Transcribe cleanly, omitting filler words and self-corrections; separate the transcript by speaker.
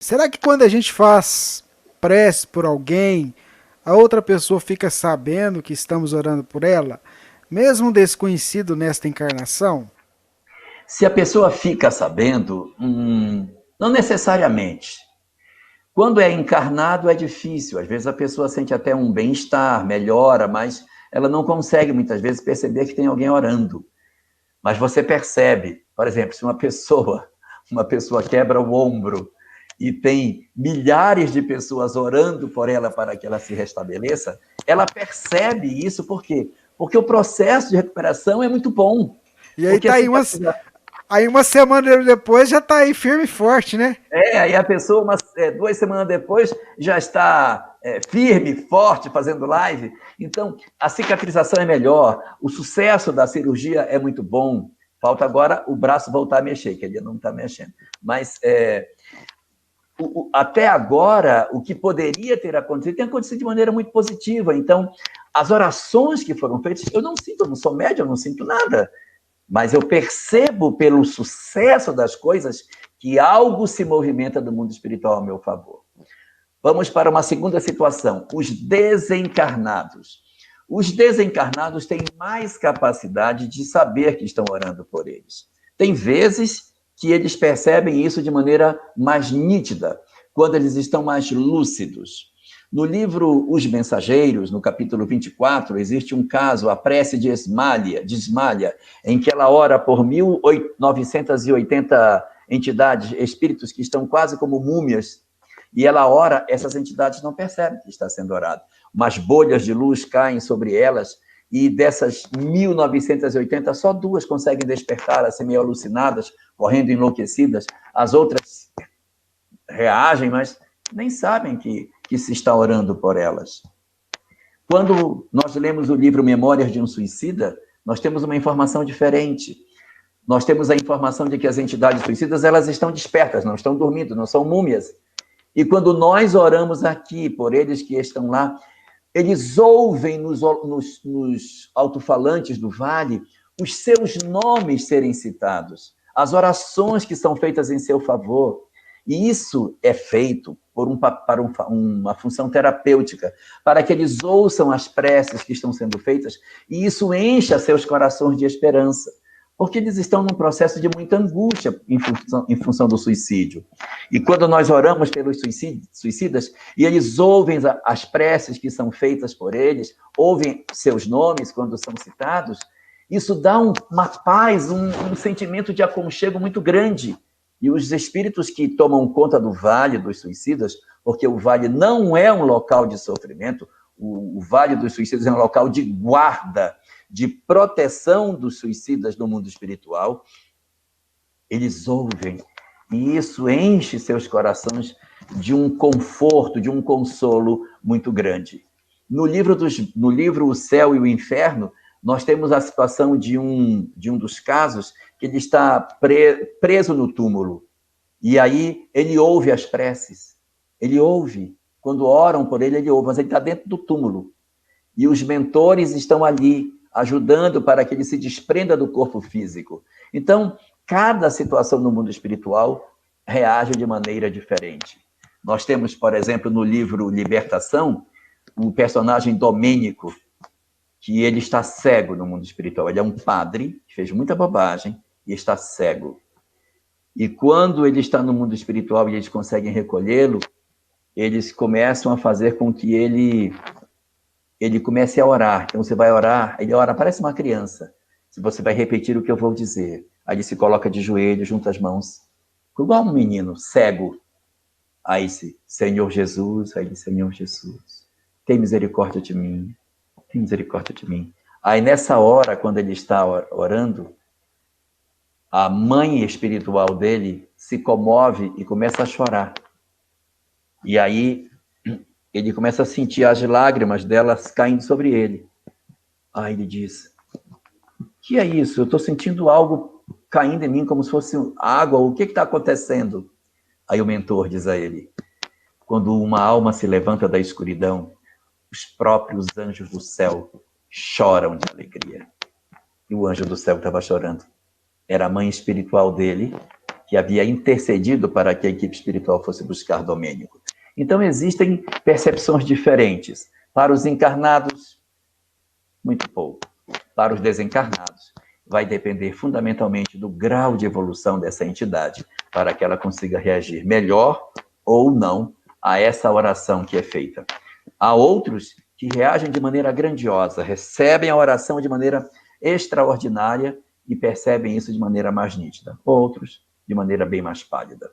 Speaker 1: Será que quando a gente faz prece por alguém, a outra pessoa fica sabendo que estamos orando por ela, mesmo um desconhecido nesta encarnação?
Speaker 2: Se a pessoa fica sabendo, não necessariamente. Quando é encarnado é difícil, às vezes a pessoa sente até um bem-estar, melhora, mas ela não consegue muitas vezes perceber que tem alguém orando. Mas você percebe, por exemplo, se uma pessoa quebra o ombro e tem milhares de pessoas orando por ela para que ela se restabeleça, ela percebe isso por quê? Porque o processo de recuperação é muito bom.
Speaker 1: E aí
Speaker 2: Porque
Speaker 1: tá
Speaker 2: a
Speaker 1: aí
Speaker 2: cicatrização.
Speaker 1: uma semana depois já tá aí firme e forte, né?
Speaker 2: Aí a pessoa, 2 semanas depois, já está firme, forte, fazendo live. Então, a cicatrização é melhor, o sucesso da cirurgia é muito bom. Falta agora o braço voltar a mexer, que ele não está mexendo. Mas até agora, o que poderia ter acontecido, tem acontecido de maneira muito positiva. Então, as orações que foram feitas, eu não sinto, eu não sou médium, eu não sinto nada. Mas eu percebo pelo sucesso das coisas que algo se movimenta do mundo espiritual a meu favor. Vamos para uma segunda situação: os desencarnados. Os desencarnados têm mais capacidade de saber que estão orando por eles. Tem vezes que eles percebem isso de maneira mais nítida, quando eles estão mais lúcidos. No livro Os Mensageiros, no capítulo 24, existe um caso, a prece de Esmalha, em que ela ora por 1980 entidades, espíritos que estão quase como múmias, e ela ora, essas entidades não percebem que está sendo orado. Umas bolhas de luz caem sobre elas, e dessas 1980, só 2 conseguem despertar, assim, meio alucinadas, correndo enlouquecidas. As outras reagem, mas nem sabem que se está orando por elas. Quando nós lemos o livro Memórias de um Suicida, nós temos uma informação diferente. Nós temos a informação de que as entidades suicidas, elas estão despertas, não estão dormindo, não são múmias. E quando nós oramos aqui por eles que estão lá, eles ouvem nos alto-falantes do vale os seus nomes serem citados, as orações que são feitas em seu favor. E isso é feito para uma função terapêutica, para que eles ouçam as preces que estão sendo feitas, e isso encha seus corações de esperança, porque eles estão num processo de muita angústia em função do suicídio. E quando nós oramos pelos suicidas, e eles ouvem as preces que são feitas por eles, ouvem seus nomes quando são citados, isso dá uma paz, um sentimento de aconchego muito grande. E os espíritos que tomam conta do Vale dos Suicidas, porque o Vale não é um local de sofrimento, o Vale dos Suicidas é um local de guarda, de proteção dos suicidas no mundo espiritual, eles ouvem, e isso enche seus corações de um conforto, de um consolo muito grande. No livro O Céu e o Inferno, nós temos a situação de um dos casos que ele está preso no túmulo. E aí ele ouve as preces. Ele ouve. Quando oram por ele, ele ouve, mas ele está dentro do túmulo. E os mentores estão ali, ajudando para que ele se desprenda do corpo físico. Então, cada situação no mundo espiritual reage de maneira diferente. Nós temos, por exemplo, no livro Libertação, o personagem Domênico, que ele está cego no mundo espiritual. Ele é um padre que fez muita bobagem e está cego. E quando ele está no mundo espiritual e eles conseguem recolhê-lo, eles começam a fazer com que ele comece a orar. Então você vai orar, ele ora, parece uma criança. Se você vai repetir o que eu vou dizer. Aí ele se coloca de joelhos, junta as mãos, igual um menino cego. Aí se, Senhor Jesus, aí ele, Senhor Jesus, tem misericórdia de mim, tem misericórdia de mim. Aí nessa hora, quando ele está orando, a mãe espiritual dele se comove e começa a chorar. E aí ele começa a sentir as lágrimas delas caindo sobre ele. Aí ele diz: que é isso? Eu estou sentindo algo caindo em mim como se fosse água. O que está acontecendo? Aí o mentor diz a ele: quando uma alma se levanta da escuridão, os próprios anjos do céu choram de alegria. E o anjo do céu estava chorando. Era a mãe espiritual dele, que havia intercedido para que a equipe espiritual fosse buscar Domênico. Então, existem percepções diferentes. Para os encarnados, muito pouco. Para os desencarnados, vai depender fundamentalmente do grau de evolução dessa entidade, para que ela consiga reagir melhor ou não a essa oração que é feita. Há outros que reagem de maneira grandiosa, recebem a oração de maneira extraordinária e percebem isso de maneira mais nítida. Outros, de maneira bem mais pálida.